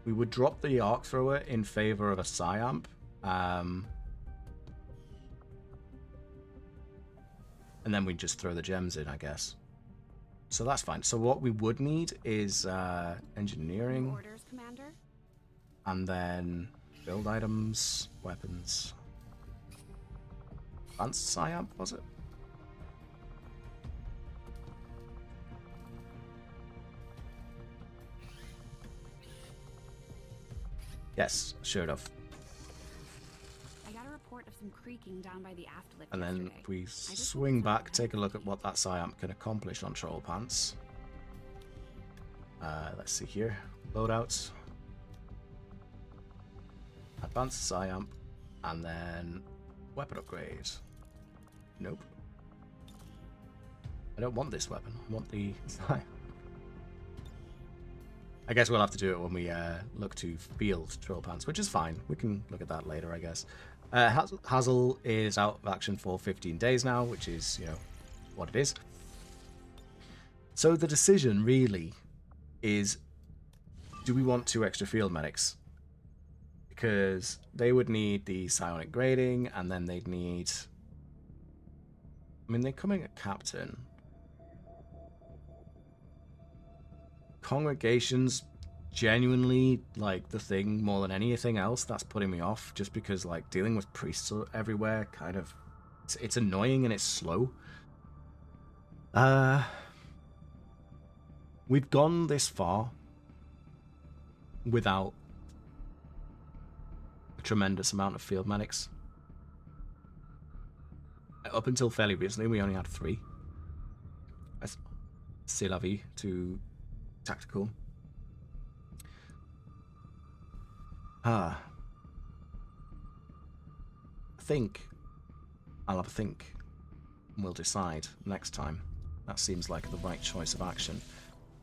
we would drop the Arc Thrower in favor of a Psi-Amp. And then we just throw the gems in, I guess. So that's fine. So what we would need is engineering.
Orders, Commander.
And then build items, weapons. Advanced Psi-Amp, was it? Yes, sure enough.
I got a report of some creaking down by the aft lift
And then
yesterday.
if we swing back, take a look at what that Psi-Amp can accomplish on Troll Pants. Let's see here. Loadouts. Advanced Psi-Amp. And then weapon upgrade. Nope. I don't want this weapon. I want the Psi-Amp. I guess we'll have to do it when we look to field Troll Pants, which is fine. We can look at that later, I guess. Hazel is out of action for 15 days now, which is, you know, what it is. So the decision really is, do we want 2 extra field medics? Because they would need the psionic grading, and then they'd need... I mean, they're coming at Captain. Congregations genuinely like the thing more than anything else. That's putting me off, just because like dealing with priests everywhere kind of it's annoying and it's slow. We've gone this far without a tremendous amount of field medics. Up until fairly recently we only had 3. C'est la vie to tactical. I think I'll have a think and we'll decide next time. That seems like the right choice of action.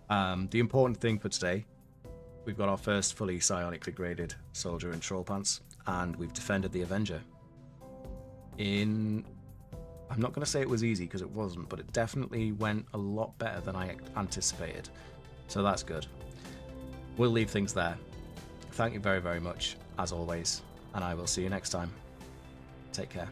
The important thing for today, we've got our first fully psionically graded soldier in Troll Pants, and we've defended the Avenger. I'm not going to say it was easy because it wasn't, but it definitely went a lot better than I anticipated. So that's good. We'll leave things there. Thank you very, very much, as always, and I will see you next time. Take care.